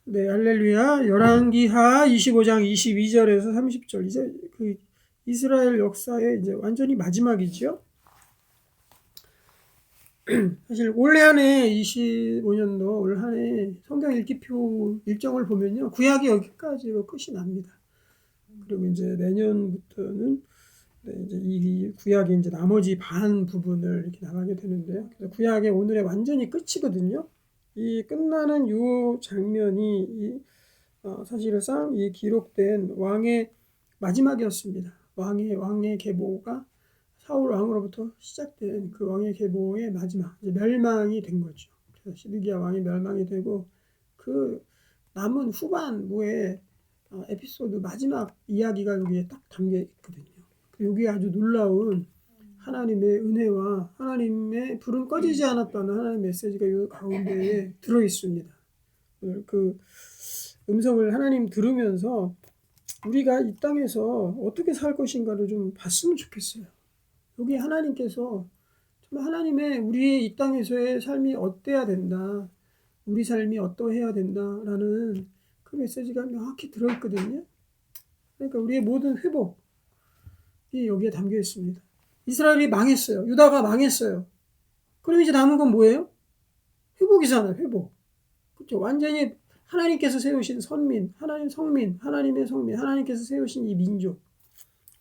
네, 할렐루야. 열왕기하 25장 22절에서 30절. 이제 그 이스라엘 역사의 이제 완전히 마지막이죠. 사실 올해 한 해 25년도 올 한 해 성경 읽기표 일정을 보면요. 구약이 여기까지로 끝이 납니다. 그리고 이제 내년부터는 이제 이 구약의 이제 나머지 반 부분을 이렇게 나가게 되는데요. 그래서 구약의 오늘의 완전히 끝이거든요. 이 끝나는 요 장면이 사실상 이 기록된 왕의 마지막이었습니다. 왕의 계보가 사울 왕으로부터 시작된 그 왕의 계보의 마지막, 이제 멸망이 된 거죠. 그래서 시드기야 왕이 멸망이 되고 그 남은 후반부의 에피소드 마지막 이야기가 여기에 딱 담겨 있거든요. 여기에 아주 놀라운 하나님의 은혜와 하나님의 불은 꺼지지 않았다는 하나님의 메시지가 이 가운데에 들어 있습니다. 그 음성을 하나님 들으면서 우리가 이 땅에서 어떻게 살 것인가를 좀 봤으면 좋겠어요. 여기 하나님께서 정말 하나님의 우리의 이 땅에서의 삶이 어때야 된다, 우리 삶이 어떠해야 된다라는 그 메시지가 명확히 들어있거든요. 그러니까 우리의 모든 회복이 여기에 담겨 있습니다. 이스라엘이 망했어요. 유다가 망했어요. 그럼 이제 남은 건 뭐예요? 회복이잖아요. 회복. 그렇죠. 완전히 하나님께서 세우신 선민, 하나님 성민, 하나님의 성민, 하나님께서 세우신 이 민족,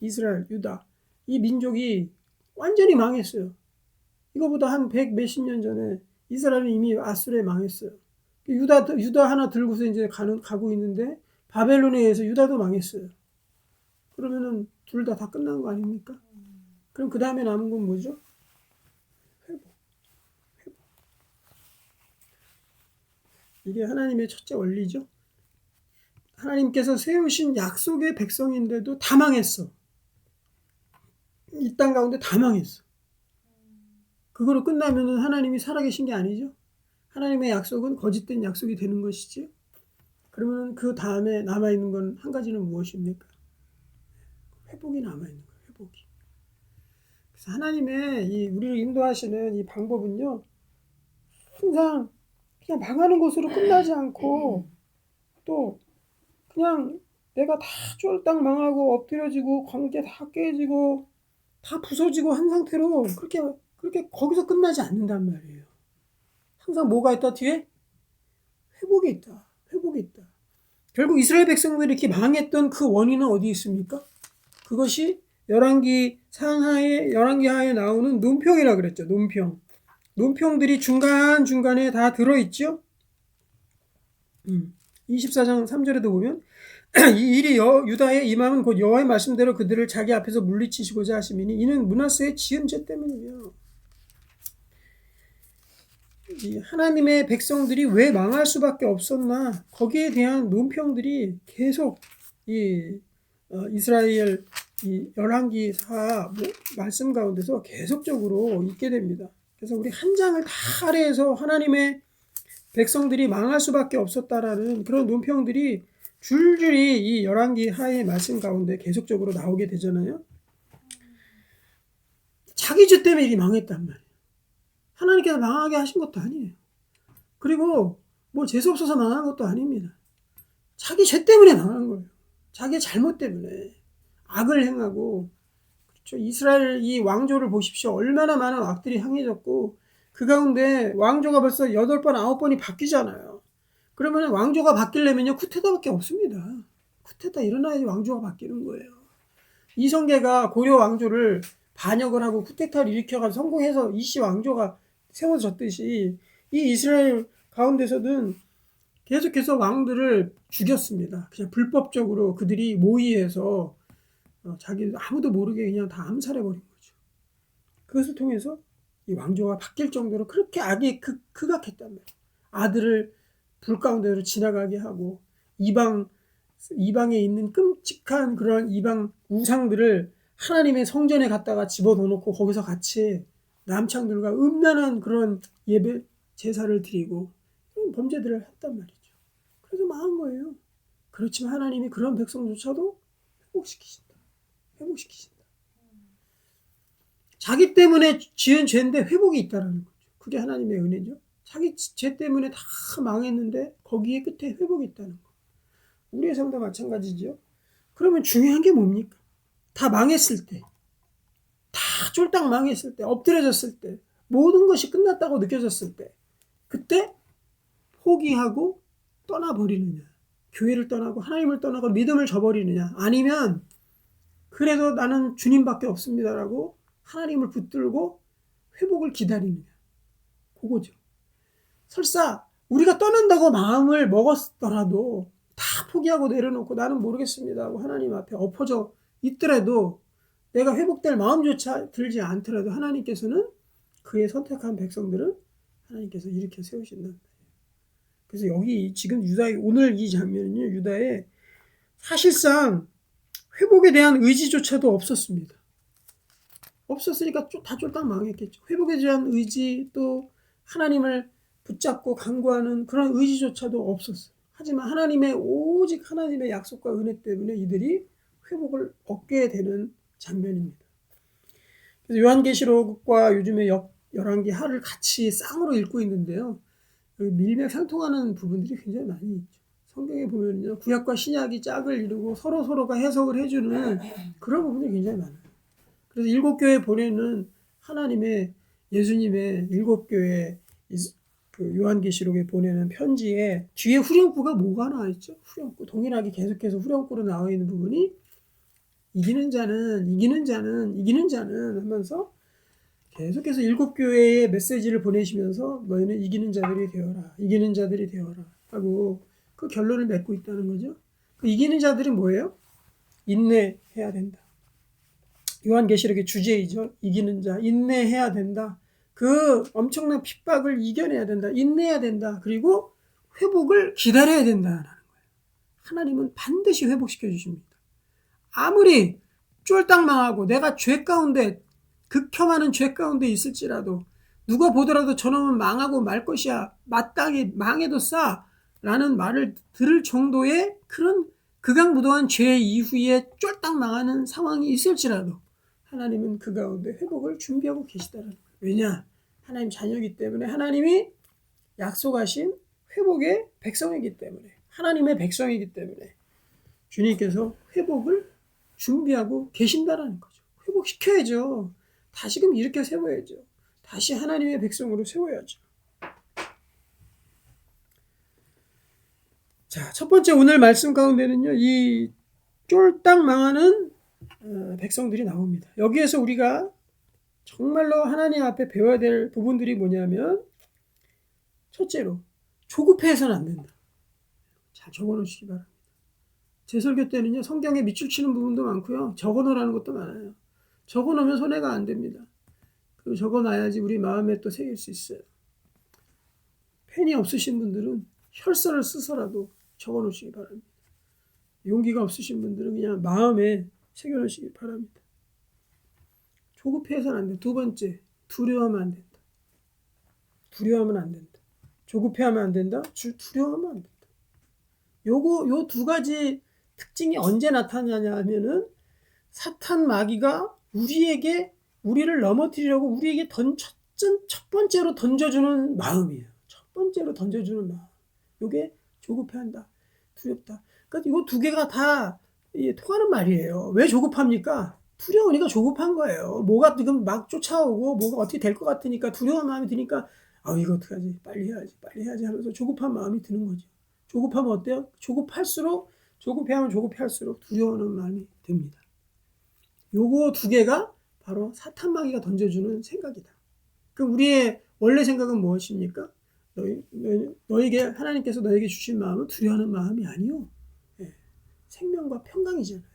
이스라엘, 유다, 이 민족이 완전히 망했어요. 이거보다 한 100 몇십 년 전에 이스라엘은 이미 아수르에 망했어요. 유다 하나 들고서 이제 가고 있는데 바벨론에 의해서 유다도 망했어요. 그러면은 둘 다 끝난 거 아닙니까? 그럼 그 다음에 남은 건 뭐죠? 회복. 이게 하나님의 첫째 원리죠. 하나님께서 세우신 약속의 백성인데도 다 망했어. 이 땅 가운데 다 망했어. 그거로 끝나면은 하나님이 살아계신 게 아니죠. 하나님의 약속은 거짓된 약속이 되는 것이지. 그러면 그 다음에 남아있는 건 한 가지는 무엇입니까? 회복이 남아있는 거예요. 회복이. 그래서 하나님의 이 우리를 인도하시는 이 방법은요, 항상 그냥 망하는 것으로 끝나지 않고 또 그냥 내가 다 쫄딱 망하고 엎드려지고 관계 다 깨지고 다 부서지고 한 상태로 그렇게 거기서 끝나지 않는단 말이에요. 항상 뭐가 있다 뒤에? 회복이 있다. 회복이 있다. 결국 이스라엘 백성들이 이렇게 망했던 그 원인은 어디 있습니까? 그것이 열왕기 하에 나오는 논평이라 그랬죠. 논평. 논평들이 중간중간에 다 들어있죠. 24장 3절에도 보면 이 일이 유다의 임함은 곧 여호와의 말씀대로 그들을 자기 앞에서 물리치시고자 하심이니 이는 므낫세의 지은 죄 때문이며, 이 하나님의 백성들이 왜 망할 수밖에 없었나, 거기에 대한 논평들이 계속 이 이스라엘 이 열왕기사 말씀 가운데서 계속적으로 있게 됩니다. 그래서 우리 한 장을 다 아래에서 하나님의 백성들이 망할 수밖에 없었다라는 그런 논평들이 줄줄이 이 열왕기 하의 말씀 가운데 계속적으로 나오게 되잖아요. 자기 죄 때문에 이 망했단 말이에요. 하나님께서 망하게 하신 것도 아니에요. 그리고 뭐 재수 없어서 망한 것도 아닙니다. 자기 죄 때문에 망한 거예요. 자기의 잘못 때문에 악을 행하고. 그렇죠. 이스라엘 이 왕조를 보십시오. 얼마나 많은 악들이 행해졌고 그 가운데 왕조가 벌써 8번 9번이 바뀌잖아요. 그러면 왕조가 바뀌려면요 쿠데타밖에 없습니다. 쿠데타 일어나야지 왕조가 바뀌는 거예요. 이성계가 고려 왕조를 반역을 하고 쿠데타를 일으켜서 성공해서 이씨 왕조가 세워졌듯이 이 이스라엘 가운데서는 계속해서 왕들을 죽였습니다. 그냥 불법적으로 그들이 모의해서 자기 아무도 모르게 그냥 다 암살해버린 거죠. 그것을 통해서 이 왕조가 바뀔 정도로 그렇게 악이 극악했단 말이에요. 아들을 불 가운데로 지나가게 하고 이방에 있는 끔찍한 그런 이방 우상들을 하나님의 성전에 갖다가 집어넣어놓고 거기서 같이 남창들과 음란한 그런 예배 제사를 드리고 범죄들을 했단 말이죠. 그래서 망한 거예요. 그렇지만 하나님이 그런 백성조차도 회복시키신다. 자기 때문에 지은 죄인데 회복이 있다는 거죠. 그게 하나님의 은혜죠. 자기 죄 때문에 다 망했는데 거기에 끝에 회복이 있다는 거. 우리의 삶도 마찬가지죠. 그러면 중요한 게 뭡니까? 다 망했을 때, 다 쫄딱 망했을 때, 엎드려졌을 때, 모든 것이 끝났다고 느껴졌을 때, 그때 포기하고 떠나버리느냐, 교회를 떠나고 하나님을 떠나고 믿음을 저버리느냐, 아니면 그래도 나는 주님밖에 없습니다라고 하나님을 붙들고 회복을 기다리느냐, 그거죠. 설사 우리가 떠난다고 마음을 먹었더라도 다 포기하고 내려놓고 나는 모르겠습니다 하고 하나님 앞에 엎어져 있더라도, 내가 회복될 마음조차 들지 않더라도 하나님께서는 그의 선택한 백성들은 하나님께서 일으켜 세우신다. 그래서 여기 지금 유다의 오늘 이 장면은요, 유다의 사실상 회복에 대한 의지조차도 없었습니다. 없었으니까 다 쫄딱 망했겠죠. 회복에 대한 의지, 또 하나님을 붙잡고 간구하는 그런 의지조차도 없었어요. 하지만 오직 하나님의 약속과 은혜 때문에 이들이 회복을 얻게 되는 장면입니다. 그래서 요한계시록과 요즘에 열왕기 하를 같이 쌍으로 읽고 있는데요. 밀맥상통하는 부분들이 굉장히 많이 있죠. 성경에 보면요, 구약과 신약이 짝을 이루고 서로가 해석을 해주는 그런 부분이 굉장히 많아요. 그래서 7교회 보내는 하나님의 예수님의 7교회 그 요한계시록에 보내는 편지에 뒤에 후렴구가 뭐가 나와 있죠? 후렴구 동일하게 계속해서 후렴구로 나와 있는 부분이 이기는 자는 하면서 계속해서 7교회의 메시지를 보내시면서 너희는 이기는 자들이 되어라 하고 그 결론을 맺고 있다는 거죠. 그 이기는 자들이 뭐예요? 인내해야 된다. 요한계시록의 주제이죠. 이기는 자, 인내해야 된다. 그 엄청난 핍박을 이겨내야 된다. 인내해야 된다. 그리고 회복을 기다려야 된다라는 거예요. 하나님은 반드시 회복시켜 주십니다. 아무리 쫄딱 망하고 내가 극혐하는 죄 가운데 있을지라도, 누가 보더라도 저놈은 망하고 말 것이야, 마땅히 망해도 싸라는 말을 들을 정도의 그런 극악무도한 죄 이후에 쫄딱 망하는 상황이 있을지라도 하나님은 그 가운데 회복을 준비하고 계시다는 거예요. 왜냐? 하나님 자녀이기 때문에, 하나님이 약속하신 회복의 백성이기 때문에, 하나님의 백성이기 때문에 주님께서 회복을 준비하고 계신다라는 거죠. 회복시켜야죠. 다시금 일으켜 세워야죠. 다시 하나님의 백성으로 세워야죠. 자, 첫 번째 오늘 말씀 가운데는요, 이 쫄딱 망하는 백성들이 나옵니다. 여기에서 우리가 정말로 하나님 앞에 배워야 될 부분들이 뭐냐면, 첫째로 조급해서는 안 된다. 잘 적어놓으시기 바랍니다. 제 설교 때는요, 성경에 밑줄 치는 부분도 많고요, 적어놓으라는 것도 많아요. 적어놓으면 손해가 안 됩니다. 그리고 적어놔야지 우리 마음에 또 새길 수 있어요. 펜이 없으신 분들은 혈서를 쓰서라도 적어놓으시기 바랍니다. 용기가 없으신 분들은 그냥 마음에 새겨놓으시기 바랍니다. 조급해서는 안 된다. 두 번째, 두려워하면 안 된다. 두려워하면 안 된다. 조급해하면 안 된다. 두려워하면 안 된다. 요 두 가지 특징이 언제 나타나냐 하면은, 사탄 마귀가 우리를 넘어뜨리려고 우리에게 첫 번째로 던져주는 마음이에요. 첫 번째로 던져주는 마음. 요게 조급해한다, 두렵다. 그러니까 이거 두 개가 다 통하는 말이에요. 왜 조급합니까? 두려우니까 조급한 거예요. 뭐가 지금 막 쫓아오고 뭐가 어떻게 될 것 같으니까, 두려운 마음이 드니까 이거 어떡하지? 빨리 해야지 하면서 조급한 마음이 드는 거죠. 조급하면 어때요? 조급해하면 조급할수록 두려워하는 마음이 듭니다. 요거 두 개가 바로 사탄 마귀가 던져주는 생각이다. 그럼 우리의 원래 생각은 무엇입니까? 너에게 하나님께서 너에게 주신 마음은 두려워하는 마음이 아니요. 생명과 평강이잖아요.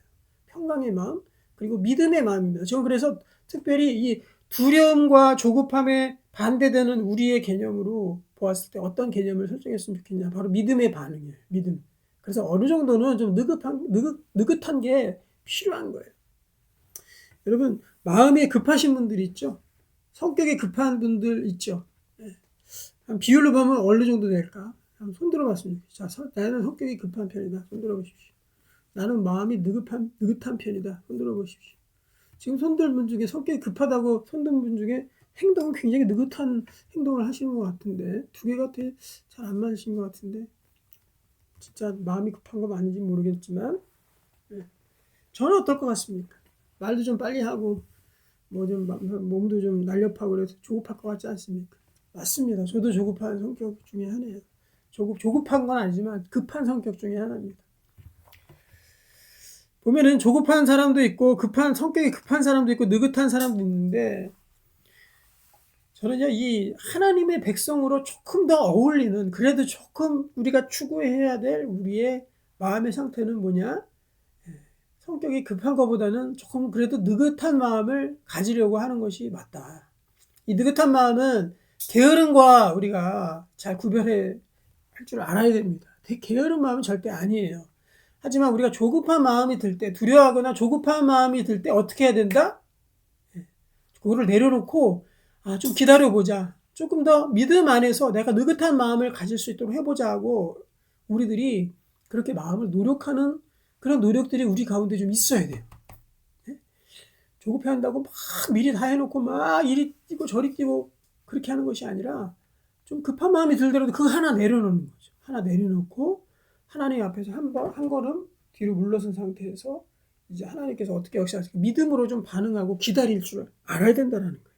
평강의 마음, 그리고 믿음의 마음입니다. 저는 그래서 특별히 이 두려움과 조급함에 반대되는 우리의 개념으로 보았을 때 어떤 개념을 설정했으면 좋겠냐. 바로 믿음의 반응이에요. 믿음. 그래서 어느 정도는 좀 느긋한 게 필요한 거예요. 여러분, 마음이 급하신 분들 있죠? 성격이 급한 분들 있죠? 한 비율로 보면 어느 정도 될까? 한번 손 들어봤습니다. 자, 나는 성격이 급한 편이다. 손 들어보십시오. 나는 마음이 느긋한 편이다. 손 들어보십시오. 지금 손든 분 중에 성격이 급하다고 손든 분 중에 행동은 굉장히 느긋한 행동을 하시는 것 같은데 두 개가 되게 잘 안 맞으신 것 같은데 진짜 마음이 급한 거 맞는지 모르겠지만 저는 어떨 것 같습니까? 말도 좀 빨리 하고 뭐 좀 몸도 좀 날렵하고 그래서 조급할 것 같지 않습니까? 맞습니다. 저도 조급한 성격 중에 하나예요. 조급한 건 아니지만 급한 성격 중에 하나입니다. 보면은 조급한 사람도 있고 성격이 급한 사람도 있고 느긋한 사람도 있는데 저는요 이 하나님의 백성으로 조금 더 어울리는 그래도 조금 우리가 추구해야 될 우리의 마음의 상태는 뭐냐? 성격이 급한 것보다는 조금 그래도 느긋한 마음을 가지려고 하는 것이 맞다. 이 느긋한 마음은 게으름과 우리가 잘 구별해 할 줄 알아야 됩니다. 게으른 마음은 절대 아니에요. 하지만 우리가 조급한 마음이 들 때, 두려워하거나 조급한 마음이 들 때 어떻게 해야 된다? 그거를 내려놓고 좀 기다려보자. 조금 더 믿음 안에서 내가 느긋한 마음을 가질 수 있도록 해보자 하고 우리들이 그렇게 마음을 노력하는 그런 노력들이 우리 가운데 좀 있어야 돼요. 조급해한다고 막 미리 다 해놓고 막 이리 뛰고 저리 뛰고 그렇게 하는 것이 아니라 좀 급한 마음이 들더라도 그거 하나 내려놓는 거죠. 하나 내려놓고 하나님 앞에서 한 걸음 뒤로 물러선 상태에서 이제 하나님께서 어떻게 역사하실까 믿음으로 좀 반응하고 기다릴 줄 알아야 된다는 거예요.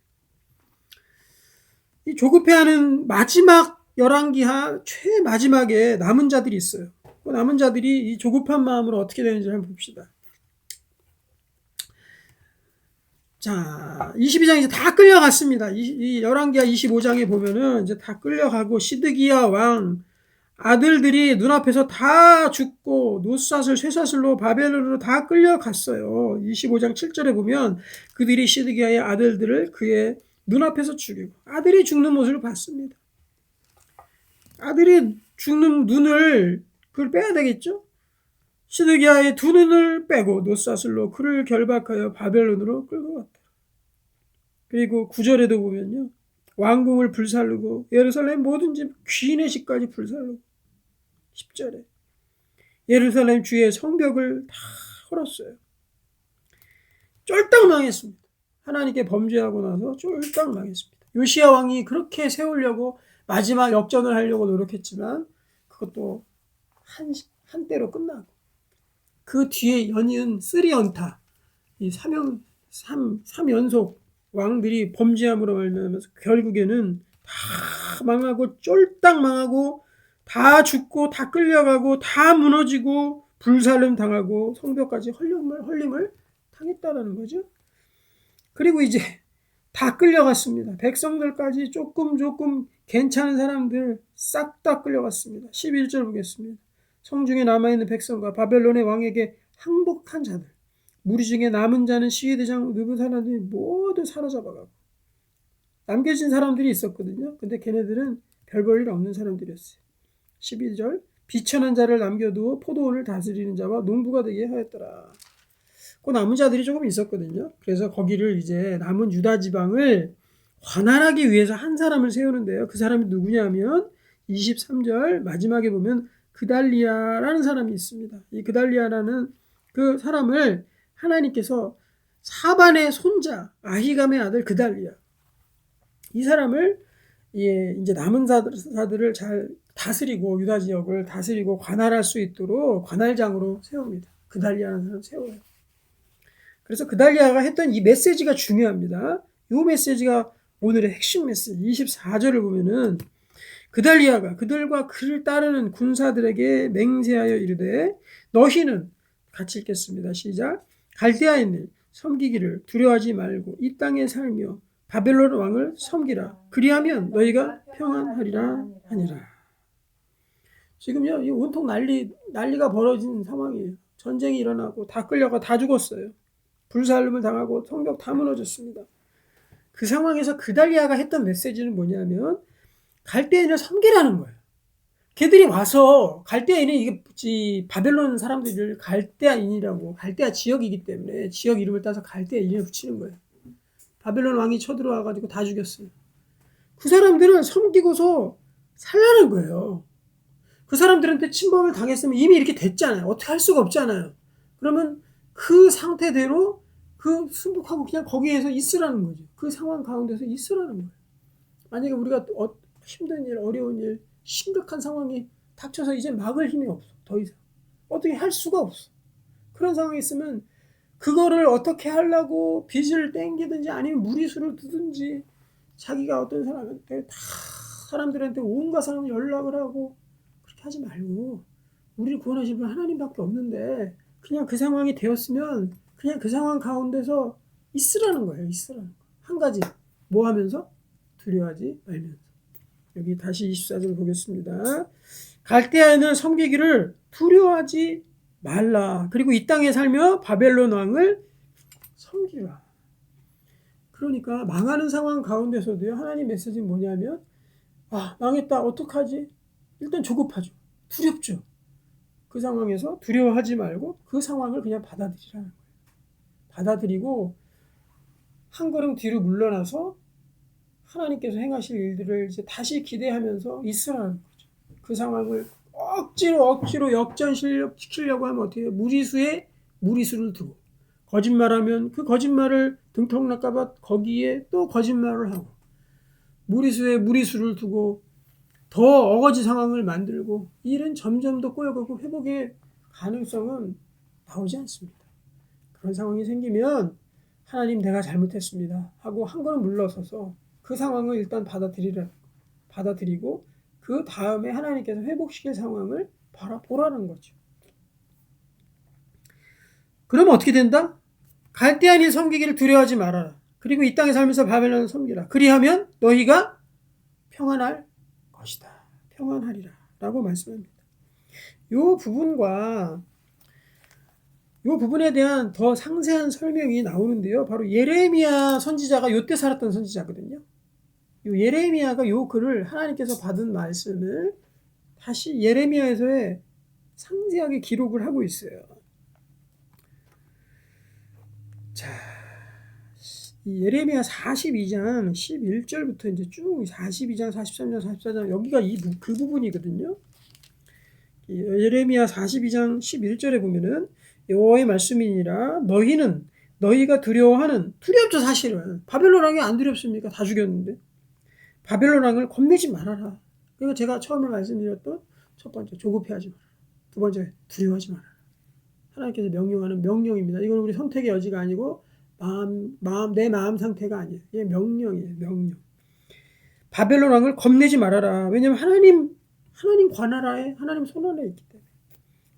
이 조급해하는 마지막 열왕기하 최마지막에 남은 자들이 있어요. 그 남은 자들이 이 조급한 마음으로 어떻게 되는지 한번 봅시다. 자, 22장 이제 다 끌려갔습니다. 이 열왕기하 25장에 보면은 이제 다 끌려가고 시드기야 왕 아들들이 눈앞에서 다 죽고 노사슬 쇠사슬로 바벨론으로 다 끌려갔어요. 25장 7절에 보면 그들이 시드기야의 아들들을 그의 눈앞에서 죽이고 아들이 죽는 모습을 봤습니다. 아들이 죽는 눈을 그걸 빼야 되겠죠? 시드기야의 두 눈을 빼고 노사슬로 그를 결박하여 바벨론으로 끌고 갔다. 그리고 9절에도 보면요. 왕궁을 불살르고 예루살렘 모든 집 귀인의 집까지 불살르고 10절에 예루살렘 주의 성벽을 다 헐었어요. 쫄딱 망했습니다. 하나님께 범죄하고 나서 쫄딱 망했습니다. 요시야 왕이 그렇게 세우려고 마지막 역전을 하려고 노력했지만 그것도 한때로 끝나고 그 뒤에 연이은 3연타 이 3연속 왕들이 범죄함으로 말미암아서 결국에는 다 망하고 쫄딱 망하고 다 죽고 다 끌려가고 다 무너지고 불살름 당하고 성벽까지 헐림을 당했다라는 거죠. 그리고 이제 다 끌려갔습니다. 백성들까지 조금 괜찮은 사람들 싹 다 끌려갔습니다. 11절 보겠습니다. 성중에 남아있는 백성과 바벨론의 왕에게 항복한 자들 무리 중에 남은 자는 시위대장 느부갓네살이 모두 사로잡아가고 남겨진 사람들이 있었거든요. 근데 걔네들은 별 볼 일 없는 사람들이었어요. 12절 비천한 자를 남겨두어 포도원을 다스리는 자와 농부가 되게 하였더라. 그 남은 자들이 조금 있었거든요. 그래서 거기를 이제 남은 유다 지방을 관할하기 위해서 한 사람을 세우는데요. 그 사람이 누구냐면 23절 마지막에 보면 그달리아라는 사람이 있습니다. 이 그달리아라는 그 사람을 하나님께서 사반의 손자 아히감의 아들 그달리아 이 사람을 이제 남은 자들을 잘 다스리고 유다 지역을 다스리고 관할할 수 있도록 관할장으로 세웁니다. 그달리아라는 사람을 세워요. 그래서 그달리아가 했던 이 메시지가 중요합니다. 이 메시지가 오늘의 핵심 메시지 24절을 보면은 그달리아가 그들과 그를 따르는 군사들에게 맹세하여 이르되 너희는 같이 읽겠습니다. 시작. 갈대아인을 섬기기를 두려워하지 말고 이 땅에 살며 바벨론 왕을 섬기라. 그리하면 너희가 평안하리라 하니라. 지금요, 이 온통 난리가 벌어진 상황이에요. 전쟁이 일어나고 다 끌려가 다 죽었어요. 불살름을 당하고 성벽 다 무너졌습니다. 그 상황에서 그달리아가 했던 메시지는 뭐냐면 갈대인을 섬기라는 거예요. 걔들이 와서 갈대인은 이게 바벨론 사람들을 갈대아인이라고 갈대아 지역이기 때문에 지역 이름을 따서 갈대아인을 붙이는 거예요. 바벨론 왕이 쳐들어와가지고 다 죽였어요. 그 사람들을 섬기고서 살라는 거예요. 그 사람들한테 침범을 당했으면 이미 이렇게 됐잖아요. 어떻게 할 수가 없잖아요. 그러면 그 상태대로 그 승복하고 그냥 거기에서 있으라는 거죠. 그 상황 가운데서 있으라는 거예요. 만약에 우리가 힘든 일, 어려운 일, 심각한 상황이 닥쳐서 이제 막을 힘이 없어. 더 이상. 어떻게 할 수가 없어. 그런 상황이 있으면 그거를 어떻게 하려고 빚을 땡기든지 아니면 무리수를 두든지 자기가 어떤 사람한테 다 사람들한테 온갖 사람 연락을 하고 그렇게 하지 말고 우리를 구원하신 분 하나님밖에 없는데 그냥 그 상황이 되었으면 그냥 그 상황 가운데서 있으라는 거예요. 있으라는 거. 한 가지 뭐 하면서? 두려워하지 말면서. 여기 다시 24절 보겠습니다. 갈대아인을 섬기기를 두려워하지 말라. 그리고 이 땅에 살며 바벨론 왕을 섬기라. 그러니까 망하는 상황 가운데서도요. 하나님 메시지는 뭐냐면 망했다. 어떡하지? 일단 조급하죠. 두렵죠. 그 상황에서 두려워하지 말고 그 상황을 그냥 받아들이라는 거예요. 받아들이고 한 걸음 뒤로 물러나서 하나님께서 행하실 일들을 이제 다시 기대하면서 있으라는 거죠. 그 상황을 억지로 역전시키려고 하면 어떻게 해요? 무리수를 두고 거짓말하면 그 거짓말을 등통날까봐 거기에 또 거짓말을 하고 무리수를 두고 더 어거지 상황을 만들고 일은 점점 더 꼬여가고 회복의 가능성은 나오지 않습니다. 그런 상황이 생기면 하나님 내가 잘못했습니다 하고 한 걸음 물러서서 그 상황을 일단 받아들이고 그 다음에 하나님께서 회복시킬 상황을 보라는 거죠. 그러면 어떻게 된다? 갈대한 일 섬기기를 두려워하지 말아라. 그리고 이 땅에 살면서 바벨론을 섬기라. 그리하면 너희가 평안할 것이다. 평안하리라 라고 말씀합니다. 이 부분에 대한 더 상세한 설명이 나오는데요. 바로 예레미야 선지자가 요때 살았던 선지자거든요. 요 예레미야가 요 글을 하나님께서 받은 말씀을 다시 예레미야에서의 상세하게 기록을 하고 있어요. 자, 이 예레미야 42장 11절부터 이제 쭉 42장, 43장, 44장 여기가 그 부분이거든요. 예레미야 42장 11절에 보면은 여호와의 말씀이니라 너희가 두렵죠. 사실은 바벨론 왕이 안 두렵습니까? 다 죽였는데 바벨론 왕을 겁내지 말아라. 그리고 제가 처음에 말씀드렸던 첫 번째 조급해하지 마라. 두 번째 두려워하지 마라. 하나님께서 명령하는 명령입니다. 이건 우리 선택의 여지가 아니고 내 마음 상태가 아니에요. 이게 명령이에요. 명령. 바벨론 왕을 겁내지 말아라. 왜냐하면 하나님 관하라에 하나님 손안에 있기 때문에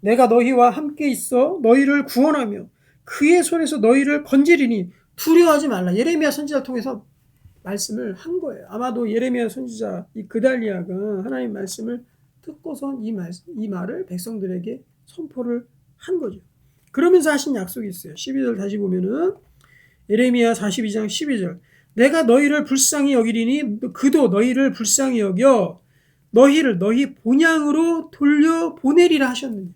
내가 너희와 함께 있어 너희를 구원하며 그의 손에서 너희를 건지리니 두려워하지 말라. 예레미야 선지자를 통해서 말씀을 한 거예요. 아마도 예레미야 선지자 이 그달리아가 하나님 말씀을 듣고선 이 말을 백성들에게 선포를 한 거죠. 그러면서 하신 약속이 있어요. 12절 다시 보면은 예레미야 42장 12절 내가 너희를 불쌍히 여기리니 그도 너희를 불쌍히 여겨 너희를 너희 본향으로 돌려보내리라 하셨느니라.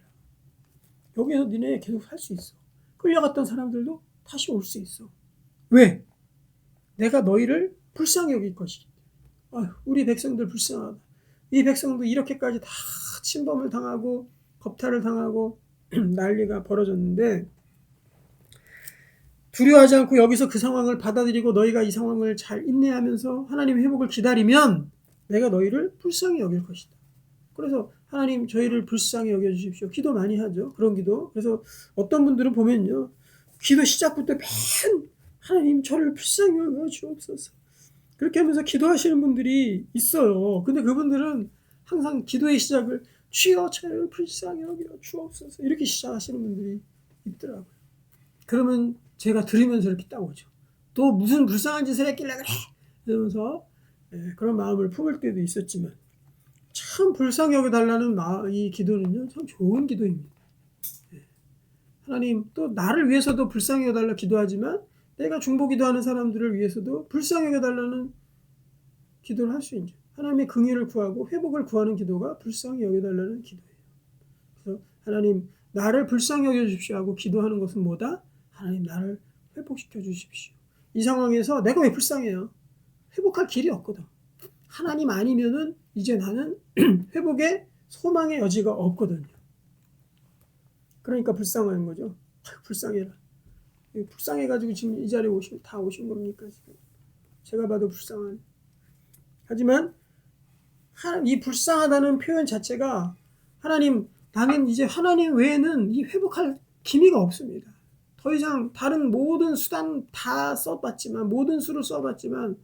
여기서 너네 계속 살 수 있어. 끌려갔던 사람들도 다시 올 수 있어. 왜? 내가 너희를 불쌍히 여길 것이기 때문에. 우리 백성들 불쌍하다. 이 백성도 이렇게까지 다 침범을 당하고 겁탈을 당하고 난리가 벌어졌는데 두려워하지 않고 여기서 그 상황을 받아들이고 너희가 이 상황을 잘 인내하면서 하나님의 회복을 기다리면 내가 너희를 불쌍히 여길 것이다. 그래서 하나님 저희를 불쌍히 여겨주십시오. 기도 많이 하죠. 그런 기도. 그래서 어떤 분들은 보면요. 기도 시작부터 맨 하나님 저를 불쌍히 여겨주옵소서. 그렇게 하면서 기도하시는 분들이 있어요. 근데 그분들은 항상 기도의 시작을 주여 저를 불쌍히 여겨 주옵소서 이렇게 시작하시는 분들이 있더라고요. 그러면 제가 들으면서 이렇게 딱 오죠. 또 무슨 불쌍한 짓을 했길래 그래? 이러면서 그런 마음을 품을 때도 있었지만 참 불쌍히 여겨달라는 이 기도는요. 참 좋은 기도입니다. 하나님 또 나를 위해서도 불쌍히 여겨달라 기도하지만 내가 중보기도하는 사람들을 위해서도 불쌍히 여겨달라는 기도를 할 수 있죠. 하나님의 긍휼을 구하고 회복을 구하는 기도가 불쌍히 여겨달라는 기도예요. 그래서 하나님 나를 불쌍히 여겨주십시오 하고 기도하는 것은 뭐다? 하나님 나를 회복시켜 주십시오. 이 상황에서 내가 왜 불쌍해요? 회복할 길이 없거든. 하나님 아니면은 이제 나는 회복의 소망의 여지가 없거든요. 그러니까 불쌍한 거죠. 불쌍해라. 불쌍해가지고 지금 이 자리에 오신 겁니까? 지금? 제가 봐도 불쌍한. 하지만 이 불쌍하다는 표현 자체가 나는 이제 하나님 외에는 이 회복할 기미가 없습니다. 더 이상 다른 모든 수단 다 써봤지만, 모든 수를 써봤지만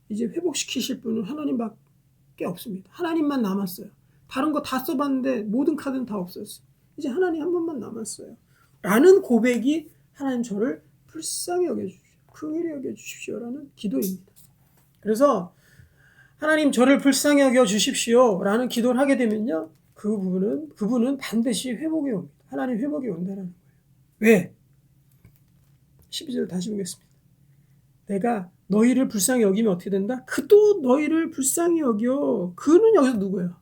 이제 회복시키실 분은 하나님밖에 없습니다. 하나님만 남았어요. 다른 거 다 써봤는데 모든 카드는 다 없었어요. 이제 하나님 한 분만 남았어요. 라는 고백이 하나님 저를 불쌍히 여겨주십시오. 긍휼히 여겨주십시오라는 기도입니다. 그래서 하나님 저를 불쌍히 여겨주십시오 라는 기도를 하게 되면요, 그분은 반드시 회복이 옵니다. 하나님 회복이 온다는 거예요. 왜? 12절 다시 보겠습니다. 내가 너희를 불쌍히 여기면 어떻게 된다? 그도 너희를 불쌍히 여겨. 그는 여기서 누구예요?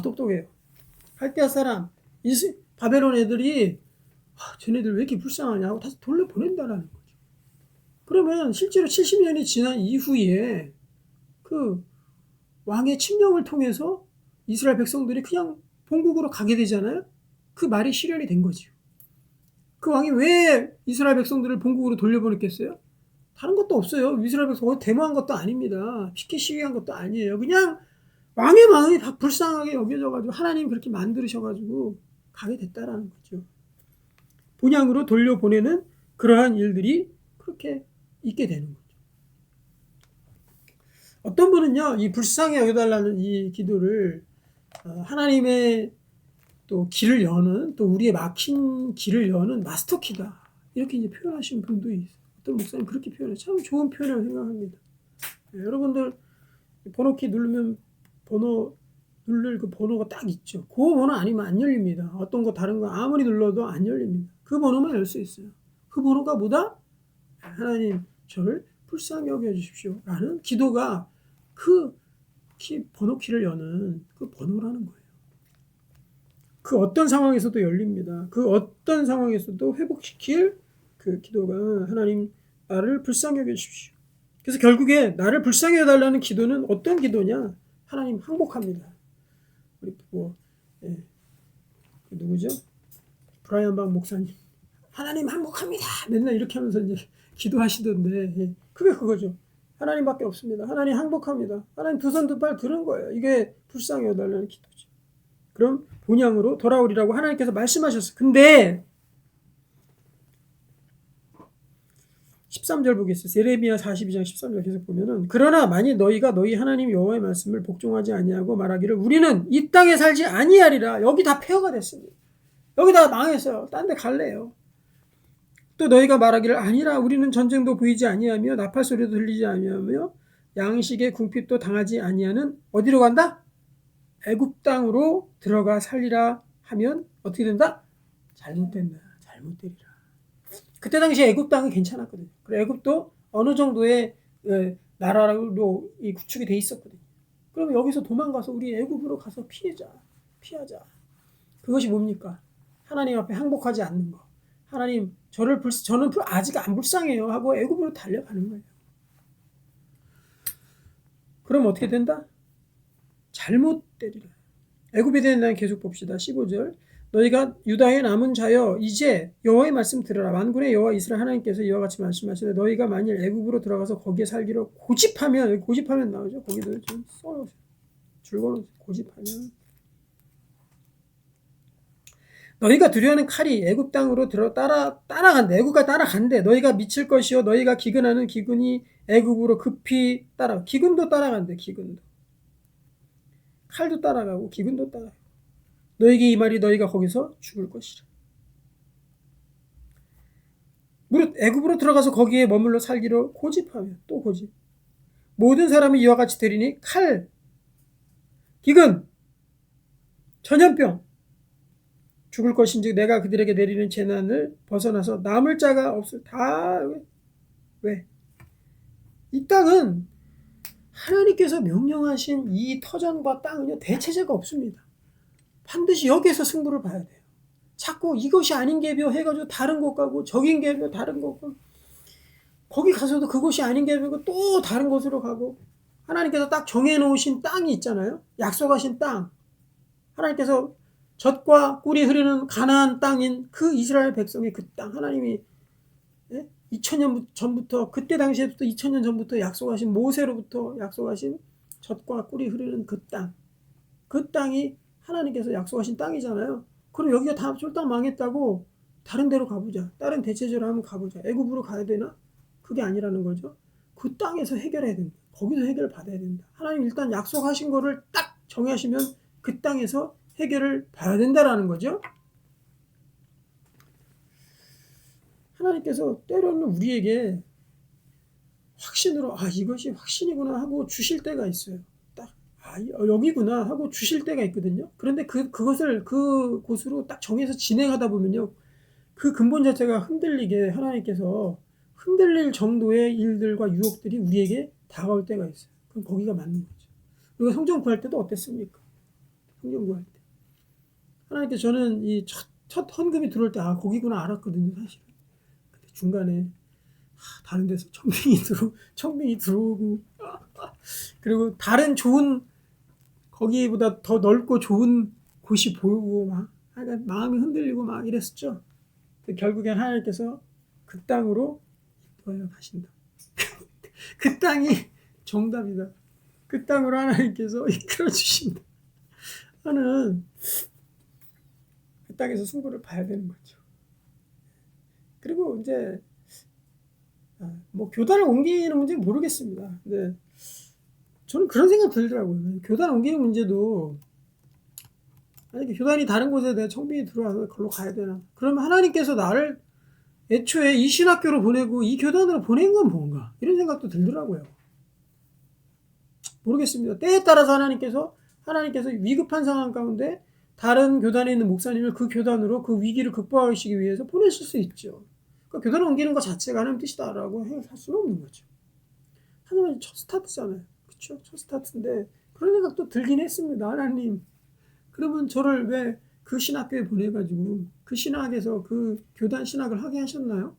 똑똑해요. 할대아 사람, 바벨론 애들이 쟤네들 왜 이렇게 불쌍하냐고 다시 돌려보낸다라는 거죠. 그러면 실제로 70년이 지난 이후에 그 왕의 침령을 통해서 이스라엘 백성들이 그냥 본국으로 가게 되잖아요. 그 말이 실현이 된 거죠. 그 왕이 왜 이스라엘 백성들을 본국으로 돌려보냈겠어요? 다른 것도 없어요. 이스라엘 백성은 데모한 것도 아닙니다. 피켓 시위한 것도 아니에요. 그냥 왕의 마음이 불쌍하게 여겨져가지고 하나님 그렇게 만드셔가지고 가게 됐다라는 거죠. 본향으로 돌려보내는 그러한 일들이 그렇게 있게 되는 거죠. 어떤 분은요, 이 불쌍히 여겨달라는 이 기도를 하나님의 또 길을 여는, 또 우리의 막힌 길을 여는 마스터키다, 이렇게 이제 표현하시는 분도 있어요. 어떤 목사님 그렇게 표현해요. 참 좋은 표현이라고 생각합니다. 여러분들 번호키 누르면 누를 그 번호가 딱 있죠. 그 번호 아니면 안 열립니다. 어떤 거 다른 거 아무리 눌러도 안 열립니다. 그 번호만 열 수 있어요. 그 번호가 뭐다? 하나님 저를 불쌍히 여겨주십시오 라는 기도가 그 번호키를 여는 그 번호라는 거예요. 그 어떤 상황에서도 열립니다. 그 어떤 상황에서도 회복시킬 그 기도가 하나님 나를 불쌍히 여겨주십시오. 그래서 결국에 나를 불쌍히 해달라는 기도는 어떤 기도냐? 하나님 항복합니다. 우리 누구죠? 브라이언 반 목사님, 하나님 항복합니다. 맨날 이렇게 하면서 이제 기도하시던데, 그게 그거죠. 하나님밖에 없습니다. 하나님 항복합니다. 하나님 두 손 두 발 들은 거예요. 이게 불쌍히 해달라는 기도죠. 그럼 본향으로 돌아오리라고 하나님께서 말씀하셨어요. 근데 13절 보겠습니다. 예레미야 42장 13절 계속 보면은, 그러나 만일 너희가 너희 하나님 여호와의 말씀을 복종하지 아니하고 말하기를 우리는 이 땅에 살지 아니하리라. 여기 다 폐허가 됐습니다. 여기 다 망했어요. 딴 데 갈래요. 또 너희가 말하기를 아니라 우리는 전쟁도 보이지 아니하며 나팔 소리도 들리지 아니하며 양식의 궁핍도 당하지 아니하는 어디로 간다? 애굽 땅으로 들어가 살리라 하면 어떻게 된다? 잘못된다. 잘못되리라. 그때 당시 애굽 땅은 괜찮았거든요. 그리고 애굽도 어느 정도의 나라로 구축이 돼 있었거든요. 그러면 여기서 도망가서 우리 애굽으로 가서 피하자. 그것이 뭡니까? 하나님 앞에 항복하지 않는 거. 하나님 저는 아직 안 불쌍해요 하고 애굽으로 달려가는 거예요. 그럼 어떻게 된다? 잘못되리라. 애굽에 대한 날 계속 봅시다. 15절. 너희가 유다의 남은 자여 이제 여호와의 말씀 들으라. 만군의 여호와 이스라엘 하나님께서 이와 같이 말씀하시되 너희가 만일 애굽으로 들어가서 거기에 살기로 고집하면 나오죠. 거기도 좀 써놓으세요. 줄거놓으세요. 고집하면 너희가 두려워하는 칼이 애굽 땅으로 따라간대. 애굽가 따라간대. 너희가 미칠 것이요 너희가 기근하는 기근이 애굽으로 급히 기근도 따라간대. 기근도. 칼도 따라가고 기근도 따라가고. 너에게 이 말이 너희가 거기서 죽을 것이라. 무릇 애굽으로 들어가서 거기에 머물러 살기로 고집하며 또 고집. 모든 사람이 이와 같이 되리니 칼, 기근, 전염병 죽을 것인즉 내가 그들에게 내리는 재난을 벗어나서 남을 자가 없을. 다 왜? 이 땅은 하나님께서 명령하신 이 터전과 땅은요 대체제가 없습니다. 반드시 여기에서 승부를 봐야 돼요. 자꾸 이것이 아닌 개벼 해가지고 다른 곳 가고 저긴 개벼 다른 곳 가고 거기 가서도 그것이 아닌 개벼고 또 다른 곳으로 가고 하나님께서 딱 정해놓으신 땅이 있잖아요. 약속하신 땅. 하나님께서 젖과 꿀이 흐르는 가나안 땅인 그 이스라엘 백성의 그 땅 하나님이 2000년 전부터 그때 당시에부터 2000년 전부터 약속하신 모세로부터 약속하신 젖과 꿀이 흐르는 그 땅. 그 땅이 하나님께서 약속하신 땅이잖아요. 그럼 여기가 다 쫄딱 망했다고 다른 데로 가보자. 다른 대체제로 한번 가보자. 애굽으로 가야 되나? 그게 아니라는 거죠. 그 땅에서 해결해야 된다. 거기서 해결을 받아야 된다. 하나님 일단 약속하신 거를 딱 정하시면 그 땅에서 해결을 봐야 된다라는 거죠. 하나님께서 때로는 우리에게 확신으로 이것이 확신이구나 하고 주실 때가 있어요. 딱 여기구나 하고 주실 때가 있거든요. 그런데 그것을 그 곳으로 딱 정해서 진행하다 보면요. 그 근본 자체가 흔들리게 하나님께서 흔들릴 정도의 일들과 유혹들이 우리에게 다가올 때가 있어요. 그럼 거기가 맞는 거죠. 우리가 성경 구할 때도 어땠습니까? 성경 구할 때. 하나님께 저는 이 첫 헌금이 들어올 때 거기구나 알았거든요. 사실은. 근데 중간에 다른 데서 청빙이 들어오고 그리고 다른 좋은 거기보다 더 넓고 좋은 곳이 보이고 막 마음이 흔들리고 막 이랬었죠. 결국엔 하나님께서 그 땅으로 이끌어 가신다. 그 땅이 정답이다. 그 땅으로 하나님께서 이끌어 주신다. 하는 그 땅에서 승부를 봐야 되는 거죠. 그리고 이제 뭐 교단을 옮기는 문제는 모르겠습니다. 근데 저는 그런 생각 들더라고요. 교단 옮기는 문제도 만약에 교단이 다른 곳에 내가 청빙이 들어와서 걸로 가야 되나? 그러면 하나님께서 나를 애초에 이 신학교로 보내고 이 교단으로 보낸 건 뭔가? 이런 생각도 들더라고요. 모르겠습니다. 때에 따라서 하나님께서 위급한 상황 가운데 다른 교단에 있는 목사님을 그 교단으로 그 위기를 극복하시기 위해서 보내실 수 있죠. 그러니까 교단을 옮기는 것 자체가 하나님 뜻이다라고 할 수는 없는 거죠. 하지만 첫 스타트잖아요. 그렇죠? 첫 스타트인데 그런 생각도 들긴 했습니다. 하나님, 그러면 저를 왜 그 신학교에 보내가지고 그 신학에서 그 교단 신학을 하게 하셨나요?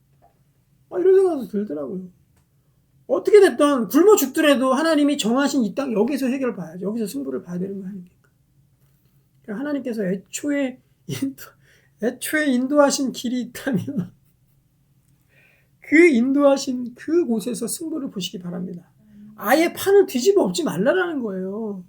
이런 생각도 들더라고요. 어떻게 됐든 굶어 죽더라도 하나님이 정하신 이 땅 여기서 해결 봐야죠. 여기서 승부를 봐야 되는 거 아닙니까? 그러니까 하나님께서 애초에 인도하신 길이 있다면 그 인도하신 그곳에서 승부를 보시기 바랍니다. 아예 판을 뒤집어 엎지 말라라는 거예요.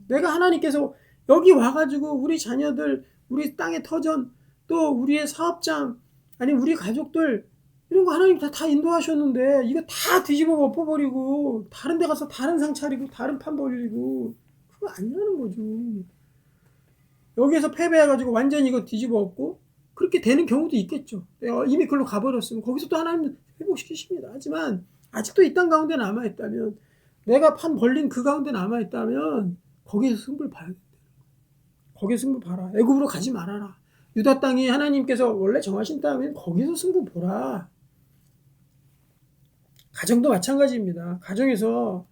내가 하나님께서 여기 와가지고 우리 자녀들, 우리 땅의 터전, 또 우리의 사업장, 아니 우리 가족들 이런 거 하나님 다 인도하셨는데 이거 다 뒤집어 엎어버리고 다른 데 가서 다른 상 차리고 다른 판 벌리고 그거 아니라는 거죠. 여기에서 패배해가지고 완전히 이거 뒤집어 엎고 그렇게 되는 경우도 있겠죠. 이미 그걸로 가버렸으면 거기서 또 하나님 회복시키십니다. 하지만 아직도 이 땅 가운데 남아있다면 내가 판 벌린 그 가운데 남아있다면 거기에서 승부를 봐야 돼. 거기서 승부 봐라. 애굽으로 가지 말아라. 유다 땅이 하나님께서 원래 정하신 땅이면 거기서 승부 보라. 가정도 마찬가지입니다. 가정에서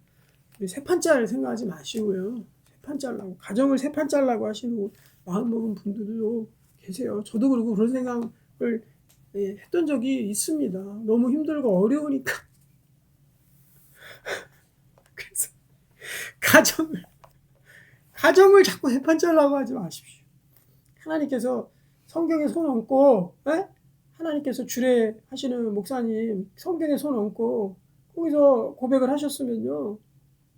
세 판짜를 생각하지 마시고요. 세 판짜라고 가정을 세 판짜라고 하시고 마음 먹은 분들도 계세요. 저도 그러고 그런 생각을 했던 적이 있습니다. 너무 힘들고 어려우니까. 그래서 가정을 자꾸 세 판짜라고 하지 마십시오. 하나님께서 성경에 손 얹고, 하나님께서 주례하시는 목사님 성경에 손 얹고 거기서 고백을 하셨으면요.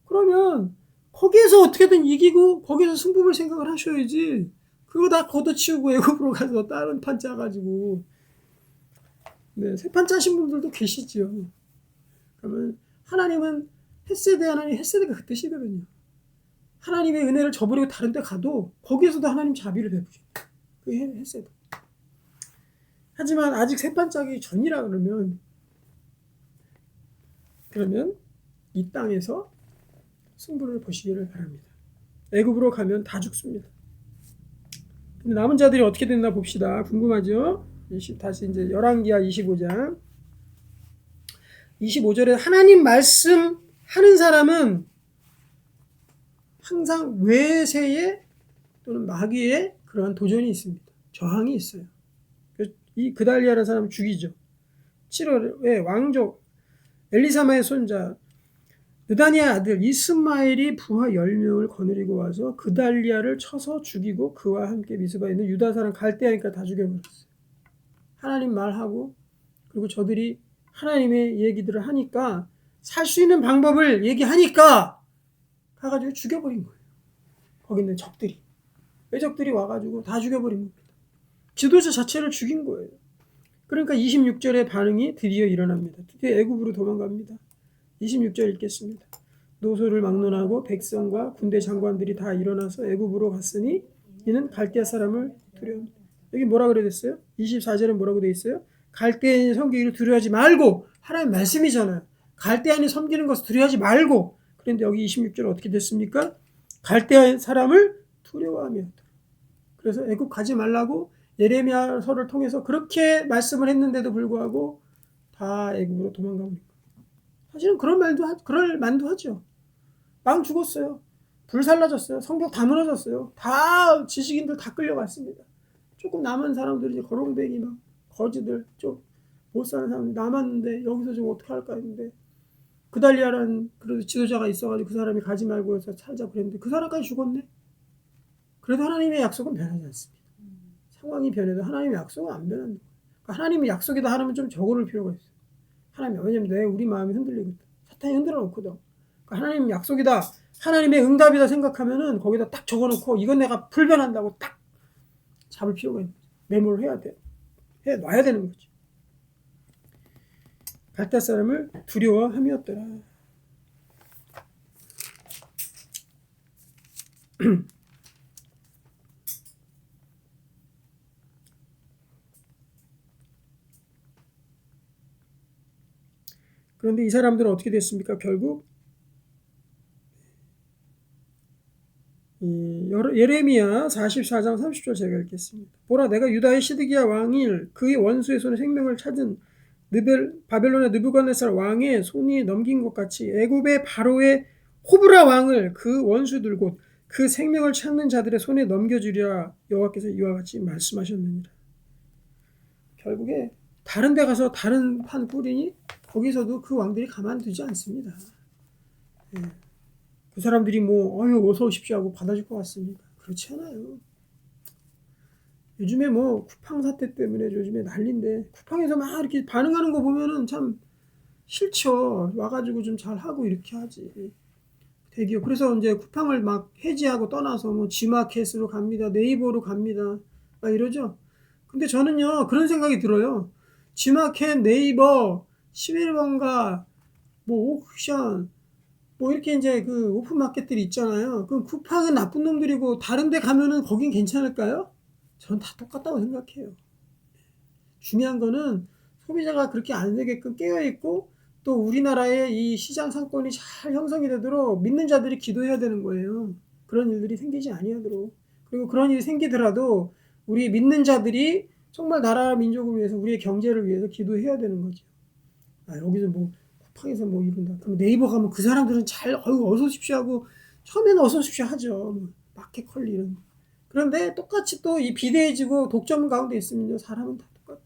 그러면 거기에서 어떻게든 이기고 거기서 승부를 생각을 하셔야지. 그거 다 걷어치우고 애굽으로 가서 다른 판 짜가지고 세 판 짜신 분들도 계시죠. 그러면 하나님은 헷세대 하나님 헷세대가 그 뜻이거든요. 하나님의 은혜를 저버리고 다른 데 가도 거기에서도 하나님 자비를 베푸셔. 그게 헷세대. 하지만 아직 세 판 짜기 전이라 그러면 이 땅에서 승부를 보시기를 바랍니다. 애굽으로 가면 다 죽습니다. 근데 남은 자들이 어떻게 됐나 봅시다. 궁금하죠? 다시 이제 열왕기하 25장 25절에 하나님 말씀 하는 사람은 항상 외세의 또는 마귀의 그러한 도전이 있습니다. 저항이 있어요. 이 그달리아라는 사람을 죽이죠. 7월에 왕족 엘리사마의 손자 느다니의 아들 이스마엘이 부하 10명을 거느리고 와서 그달리아를 쳐서 죽이고 그와 함께 미스바에 있는 유다 사람 갈대아니까 다 죽여버렸어요. 하나님 말하고 그리고 저들이 하나님의 얘기들을 하니까 살 수 있는 방법을 얘기하니까 가가지고 죽여버린 거예요. 거기 있는 적들이. 외적들이 와가지고 다 죽여버린 겁니다. 지도자 자체를 죽인 거예요. 그러니까 26절의 반응이 드디어 일어납니다. 드디어 애굽으로 도망갑니다. 26절 읽겠습니다. 노소를 막론하고 백성과 군대 장관들이 다 일어나서 애굽으로 갔으니 이는 갈대아 사람을 두려워합니다. 여기 뭐라 그래 됐어요? 24절은 뭐라고 돼 있어요? 갈대아인이 섬기기를 두려워하지 말고, 하나님 말씀이잖아요. 갈대아인이 섬기는 것을 두려워하지 말고. 그런데 여기 26절 어떻게 됐습니까? 갈대아 사람을 두려워하며. 그래서 애굽 가지 말라고 예레미야서를 통해서 그렇게 말씀을 했는데도 불구하고 다 애굽으로 도망가고 있는 거예요. 사실은 그럴 만도 하죠. 망 죽었어요. 불살라졌어요. 성벽 다 무너졌어요. 다 지식인들 다 끌려갔습니다. 조금 남은 사람들이 이제 거렁뱅이 막 거지들 좀 못 사는 사람들 남았는데 여기서 좀 어떻게 할까 했는데 그달리아라는 그래도 지도자가 있어가지고 그 사람이 가지 말고 해서 살자 그랬는데 그 사람까지 죽었네. 그래도 하나님의 약속은 변하지 않습니다. 상황이 변해도 하나님의 약속은 안 변한다. 그러니까 하나님의 약속이다 하면 좀 적어놓을 필요가 있어요. 하나님, 왜냐면 우리 마음이 흔들리거든. 사탄이 흔들어 놓거든. 그러니까 하나님 약속이다, 하나님의 응답이다 생각하면은 거기다 딱 적어놓고 이건 내가 불변한다고 딱 잡을 필요가 있는 거죠. 메모를 해야 돼. 해놔야 되는 거죠. 갈대 사람을 두려워함이었더라. 그런데 이 사람들은 어떻게 됐습니까? 결국 예레미야 44장 30절 제가 읽겠습니다. 보라, 내가 유다의 시드기야 왕일 그의 원수의 손에 생명을 찾은 바벨론의 느부갓네살 왕의 손이 넘긴 것 같이 애굽의 바로의 호브라 왕을 그 원수들 곧 그 생명을 찾는 자들의 손에 넘겨주리라 여호와께서 이와 같이 말씀하셨느니라. 결국에 다른 데 가서 다른 판 꾸리니 거기서도 그 왕들이 가만두지 않습니다. 예. 그 사람들이 어서 오십시오 하고 받아줄 것 같습니까? 그렇지 않아요. 요즘에 쿠팡 사태 때문에 요즘에 난리인데 쿠팡에서 막 이렇게 반응하는 거 보면은 참 싫죠. 와가지고 좀 잘하고 이렇게 하지. 대기업. 그래서 이제 쿠팡을 막 해지하고 떠나서 G마켓으로 갑니다. 네이버로 갑니다. 막 이러죠. 근데 저는요, 그런 생각이 들어요. G마켓, 네이버, 11번가, 옥션, 이렇게 이제 그 오픈마켓들이 있잖아요. 그럼 쿠팡은 나쁜 놈들이고 다른 데 가면은 거긴 괜찮을까요? 전 다 똑같다고 생각해요. 중요한 거는 소비자가 그렇게 안 되게끔 깨어있고 또 우리나라의 이 시장 상권이 잘 형성이 되도록 믿는 자들이 기도해야 되는 거예요. 그런 일들이 생기지 아니하도록. 그리고 그런 일이 생기더라도 우리 믿는 자들이 정말 나라 민족을 위해서 우리의 경제를 위해서 기도해야 되는 거죠. 여기서 쿠팡에서 이런다. 그럼 네이버 가면 그 사람들은 어서 오십시오 하고 처음에는 어서 오십시오 하죠. 마켓컬리 이런. 그런데 똑같이 또 이 비대해지고 독점 가운데 있으면요, 사람은 다 똑같아요.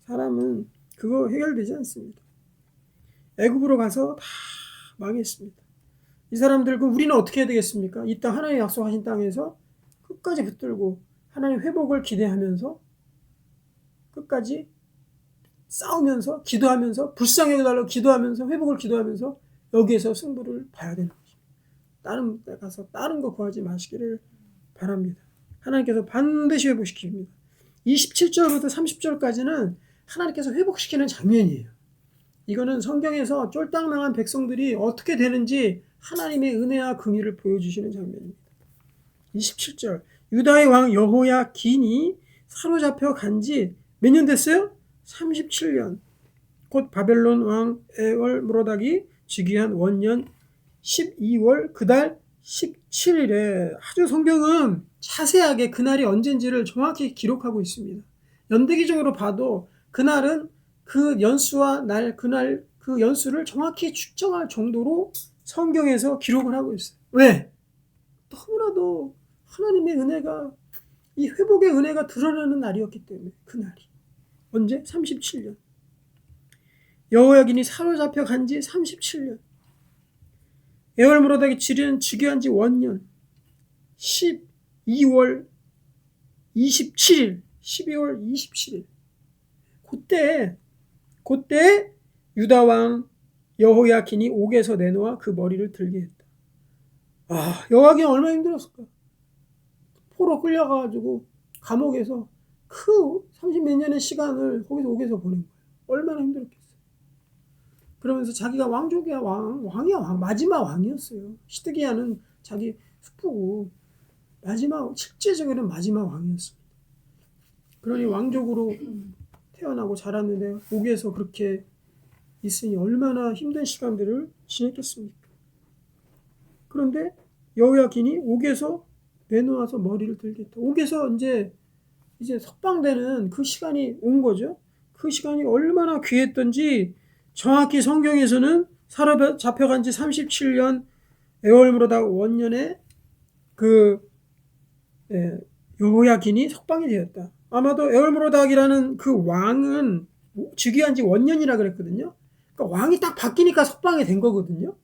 사람은 그거 해결되지 않습니다. 애굽으로 가서 다 망했습니다. 이 사람들, 그럼 우리는 어떻게 해야 되겠습니까? 이 땅, 하나님 약속하신 땅에서 끝까지 붙들고 하나님 회복을 기대하면서 끝까지 싸우면서 기도하면서 불쌍히 여겨달라고 기도하면서 회복을 기도하면서 여기에서 승부를 봐야 되는 것입니다. 다른 데 가서 다른 거 구하지 마시기를 바랍니다. 하나님께서 반드시 회복시킵니다. 27절부터 30절까지는 하나님께서 회복시키는 장면이에요. 이거는 성경에서 쫄딱망한 백성들이 어떻게 되는지 하나님의 은혜와 긍휼을 보여주시는 장면입니다. 27절, 유다의 왕 여호야긴이 사로잡혀 간지 몇 년 됐어요? 37년. 곧 바벨론 왕 에월므로닥이 즉위한 원년 12월 그달 17일에 아주 성경은 자세하게 그날이 언젠지를 정확히 기록하고 있습니다. 연대기적으로 봐도 그날은 그 연수와 그날 그 연수를 정확히 측정할 정도로 성경에서 기록을 하고 있어요. 왜? 너무나도 하나님의 은혜가, 이 회복의 은혜가 드러나는 날이었기 때문에. 그날이 언제? 37년. 여호야긴이 사로잡혀 간지 37년. 에월므로닥이 즉위한 지 원년 12월 27일. 12월 27일. 그때 유다 왕 여호야킨이 옥에서 내놓아 그 머리를 들게 했다. 여호야킨 얼마나 힘들었을까. 포로 끌려가가지고 감옥에서 그 30몇 년의 시간을 거기서 옥에서 보낸 거예요. 얼마나 힘들었겠어요. 그러면서 자기가 왕족이야, 왕이야, 마지막 왕이었어요. 시드기야는 자기 숙부고 실제적으로는 마지막 왕이었습니다. 그러니 왕족으로 태어나고 자랐는데 옥에서 그렇게 있으니 얼마나 힘든 시간들을 지냈겠습니까? 그런데 여호야킨이 옥에서 내놓아서 머리를 들겠다. 옥에서 이제 석방되는 그 시간이 온 거죠. 그 시간이 얼마나 귀했던지 정확히 성경에서는 사로잡혀간 지 37년 에월므로닥 원년에 여호야킨이 석방이 되었다. 아마도 에월므로닥이라는 그 왕은 즉위한 지 원년이라 그랬거든요. 그러니까 왕이 딱 바뀌니까 석방이 된 거거든요.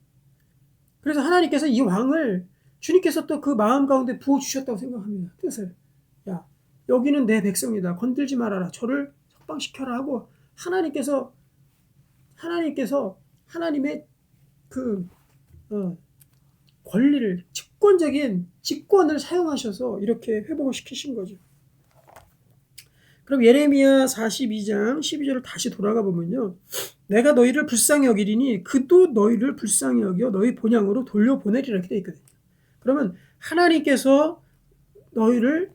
그래서 하나님께서 이 왕을 주님께서 또 그 마음 가운데 부어주셨다고 생각합니다. 뜻을. 야, 여기는 내 백성이다. 건들지 말아라. 저를 석방시켜라 하고 하나님께서 하나님의 그 권리를, 직권적인 직권을 사용하셔서 이렇게 회복을 시키신 거죠. 그럼 예레미야 42장 12절을 다시 돌아가 보면요. 내가 너희를 불쌍히 여기리니 그도 너희를 불쌍히 여겨 너희 본향으로 돌려보내리라 이렇게 되어 있거든요. 그러면 하나님께서 너희를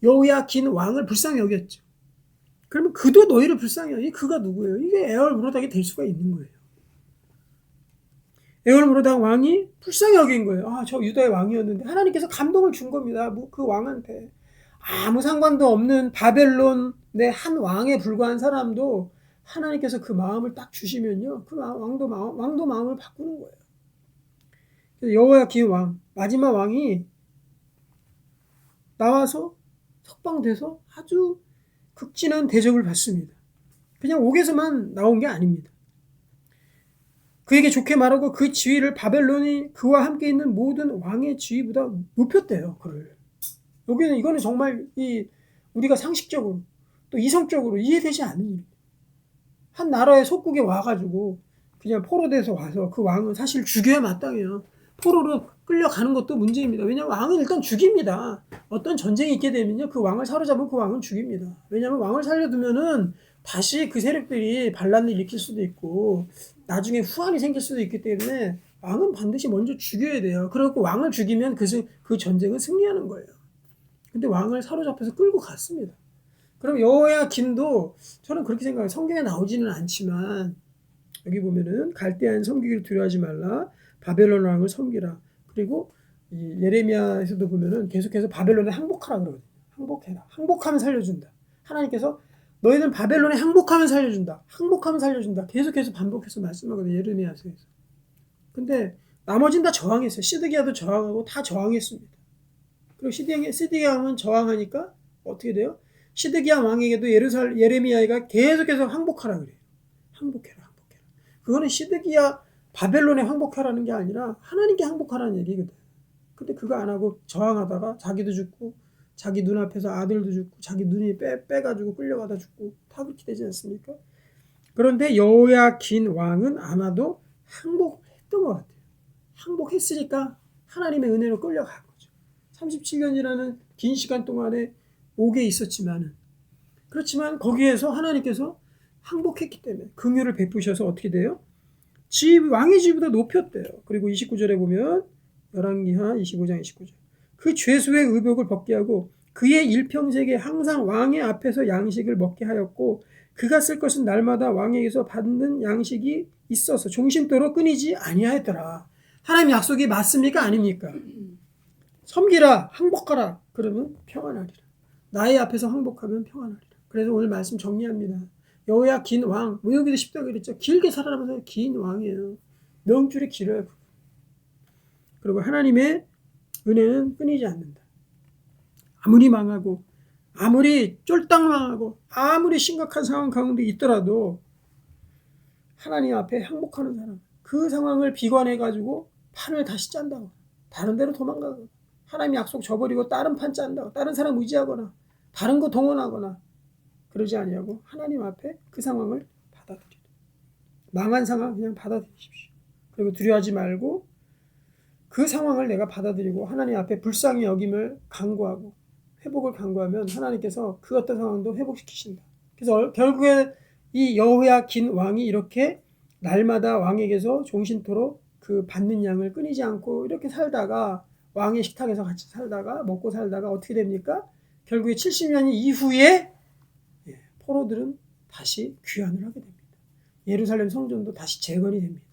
여호야킨 왕을 불쌍히 여겼죠. 그러면 그도 너희를 불쌍히 여기 그가 누구예요? 이게 에월므로닥이 될 수가 있는 거예요. 에월므로닥 왕이 불쌍히 여긴 거예요. 저 유다의 왕이었는데 하나님께서 감동을 준 겁니다. 그 왕한테. 아무 상관도 없는 바벨론의 한 왕에 불과한 사람도 하나님께서 그 마음을 딱 주시면요. 그 왕도 마음을 바꾸는 거예요. 여호야킨 왕, 마지막 왕이 나와서 석방돼서 아주 극진한 대접을 받습니다. 그냥 옥에서만 나온 게 아닙니다. 그에게 좋게 말하고 그 지위를 바벨론이 그와 함께 있는 모든 왕의 지위보다 높였대요. 그를. 이거는 정말 우리가 상식적으로 또 이성적으로 이해되지 않는 일입니다. 한 나라의 속국에 와가지고 그냥 포로돼서 와서 그 왕은 사실 죽여야 마땅해요. 포로로 끌려가는 것도 문제입니다. 왜냐하면 왕은 일단 죽입니다. 어떤 전쟁이 있게 되면요, 그 왕을 사로잡으면 그 왕은 죽입니다. 왜냐하면 왕을 살려두면은 다시 그 세력들이 반란을 일으킬 수도 있고 나중에 후환이 생길 수도 있기 때문에 왕은 반드시 먼저 죽여야 돼요. 그리고 왕을 죽이면 그 전쟁은 승리하는 거예요. 근데 왕을 사로잡혀서 끌고 갔습니다. 그럼 여호야킨도 저는 그렇게 생각해요. 성경에 나오지는 않지만 여기 보면은 갈대아인 섬기기를 두려워하지 말라. 바벨론 왕을 섬기라. 그리고 예레미야에서도 보면은 계속해서 바벨론에 항복하라 그러거든요. 항복해라. 항복하면 살려준다. 하나님께서 너희는 바벨론에 항복하면 살려준다. 항복하면 살려준다. 계속해서 반복해서 말씀하거든요. 예레미야서에서. 근데 나머지는 다 저항했어요. 시드기야도 저항하고 다 저항했습니다. 그리고 시드기야 왕은 저항하니까 어떻게 돼요? 시드기야 왕에게도 예레미야가 계속해서 항복하라 그래요. 항복해라. 그거는 시드기야 바벨론에 항복하라는 게 아니라 하나님께 항복하라는 얘기거든. 근데 그거 안 하고 저항하다가 자기도 죽고 자기 눈앞에서 아들도 죽고 자기 눈이 빼가지고 끌려가다 죽고 다 그렇게 되지 않습니까? 그런데 여호야킨 왕은 아마도 항복했던 것 같아요. 항복했으니까 하나님의 은혜로 끌려간 거죠. 37년이라는 긴 시간 동안에 옥에 있었지만은 그렇지만 거기에서 하나님께서 항복했기 때문에 긍휼을 베푸셔서 어떻게 돼요? 왕의 지위보다 높였대요. 그리고 29절에 보면 열왕기하 25장 29절 그 죄수의 의복을 벗게 하고 그의 일평생에 항상 왕의 앞에서 양식을 먹게 하였고 그가 쓸 것은 날마다 왕에게서 받는 양식이 있어서 종신토록 끊이지 아니하였더라. 하나님 약속이 맞습니까? 아닙니까? 섬기라, 항복하라. 그러면 평안하리라. 나의 앞에서 항복하면 평안하리라. 그래서 오늘 말씀 정리합니다. 여호야킨 왕, 여기도 쉽다고 그랬죠. 길게 살아가면서 긴 왕이에요. 명줄이 길어요. 그리고 하나님의 은혜는 끊이지 않는다. 아무리 망하고 아무리 쫄딱 망하고 아무리 심각한 상황 가운데 있더라도 하나님 앞에 항복하는 사람, 그 상황을 비관해가지고 판을 다시 짠다고, 다른 데로 도망가고, 하나님 약속 저버리고 다른 판 짠다고, 다른 사람 의지하거나 다른 거 동원하거나 그러지 아니하고 하나님 앞에 그 상황을 받아들이라. 망한 상황 그냥 받아들이십시오. 그리고 두려워하지 말고 그 상황을 내가 받아들이고 하나님 앞에 불쌍히 여김을 간구하고 회복을 간구하면 하나님께서 그 어떤 상황도 회복시키신다. 그래서 결국에 이 여호야긴 왕이 이렇게 날마다 왕에게서 종신토록 그 받는 양을 끊이지 않고 이렇게 살다가 왕의 식탁에서 같이 살다가 먹고 살다가 어떻게 됩니까? 결국에 70년 이후에 포로들은 다시 귀환을 하게 됩니다. 예루살렘 성전도 다시 재건이 됩니다.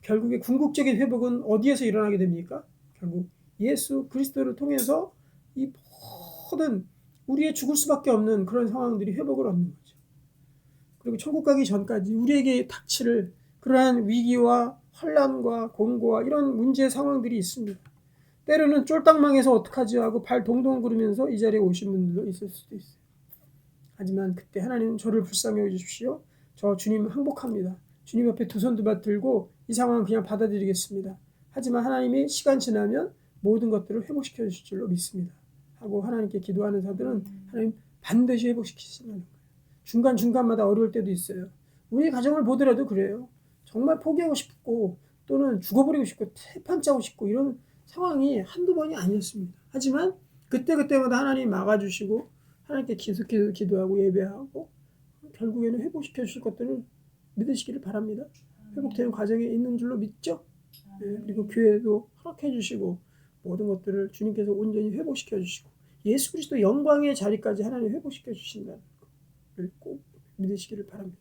결국에 궁극적인 회복은 어디에서 일어나게 됩니까? 결국 예수 그리스도를 통해서 이 모든 우리의 죽을 수밖에 없는 그런 상황들이 회복을 얻는 거죠. 그리고 천국 가기 전까지 우리에게 닥칠 그러한 위기와 환란과 공고와 이런 문제 상황들이 있습니다. 때로는 쫄딱 망해서 어떡하지 하고 발 동동 구르면서 이 자리에 오신 분들도 있을 수도 있어요. 하지만 그때 하나님 저를 불쌍히 여기십시오. 저 주님 항복합니다. 주님 앞에 두 손 두 발 들고 이 상황 그냥 받아들이겠습니다. 하지만 하나님이 시간 지나면 모든 것들을 회복시켜 주실 줄로 믿습니다. 하고 하나님께 기도하는 자들은 하나님 반드시 회복시키신다는 거예요. 중간중간마다 어려울 때도 있어요. 우리 가정을 보더라도 그래요. 정말 포기하고 싶고 또는 죽어버리고 싶고 태판 짜고 싶고 이런 상황이 한두 번이 아니었습니다. 하지만 그때그때마다 하나님 막아주시고 하나님께 계속해서 기도하고 예배하고 결국에는 회복시켜 주실 것들을 믿으시기를 바랍니다. 회복되는 과정에 있는 줄로 믿죠. 네, 그리고 교회도 허락해 주시고 모든 것들을 주님께서 온전히 회복시켜 주시고 예수 그리스도 영광의 자리까지 하나님 회복시켜 주신다는 것을 꼭 믿으시기를 바랍니다.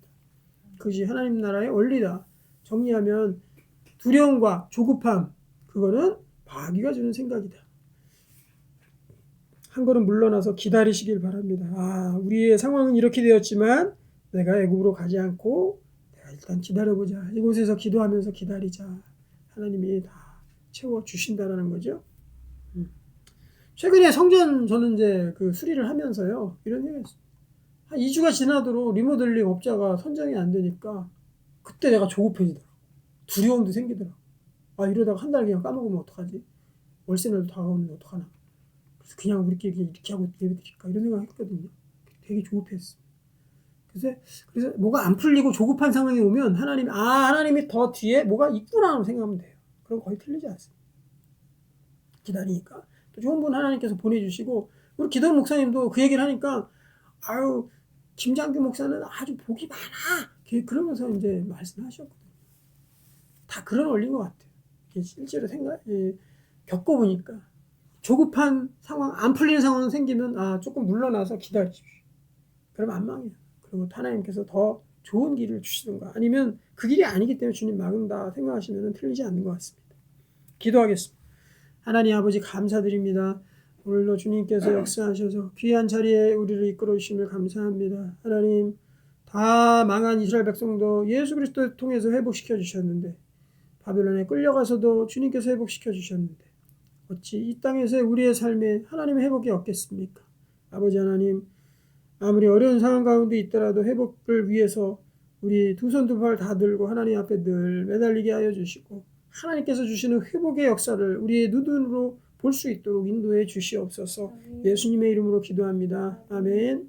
그것이 하나님 나라의 원리다. 정리하면 두려움과 조급함 그거는 마귀가 주는 생각이다. 한 걸음 물러나서 기다리시길 바랍니다. 우리의 상황은 이렇게 되었지만 내가 애굽으로 가지 않고 내가 일단 기다려보자. 이곳에서 기도하면서 기다리자. 하나님이 다 채워주신다라는 거죠. 최근에 성전 저는 이제 그 수리를 하면서요. 이런 생각이 있어요. 한 2주가 지나도록 리모델링 업자가 선정이 안 되니까 그때 내가 조급해지더라고. 두려움도 생기더라고. 이러다가 한 달 그냥 까먹으면 어떡하지? 월세날도 다가오는데 어떡하나? 그래서 그냥 우리끼리 이렇게 하고 예배드릴까? 이런 생각 했거든요. 되게 조급했어. 그래서 뭐가 안 풀리고 조급한 상황이 오면 하나님이 더 뒤에 뭐가 있구나 생각하면 돼요. 그럼 거의 틀리지 않습니다. 기다리니까. 또 좋은 분 하나님께서 보내주시고 우리 기도 목사님도 그 얘기를 하니까 김장규 목사는 아주 복이 많아. 그러면서 이제 말씀하셨거든요. 다 그런 원리인 것 같아요. 실제로 겪어보니까 조급한 상황, 안 풀리는 상황 생기면 조금 물러나서 기다리십시오. 그럼 안 망해요. 그리고 하나님께서 더 좋은 길을 주시던가 아니면 그 길이 아니기 때문에 주님 막는다 생각하시면 틀리지 않는 것 같습니다. 기도하겠습니다. 하나님 아버지 감사드립니다. 오늘도 주님께서 역사하셔서 귀한 자리에 우리를 이끌어 주심을 감사합니다. 하나님 다 망한 이스라엘 백성도 예수 그리스도를 통해서 회복시켜 주셨는데 바벨론에 끌려가서도 주님께서 회복시켜 주셨는데 어찌 이 땅에서 우리의 삶에 하나님의 회복이 없겠습니까? 아버지 하나님 아무리 어려운 상황 가운데 있더라도 회복을 위해서 우리 두 손 두 발 다 들고 하나님 앞에 늘 매달리게 하여 주시고 하나님께서 주시는 회복의 역사를 우리의 눈으로 볼 수 있도록 인도해 주시옵소서. 예수님의 이름으로 기도합니다. 아멘.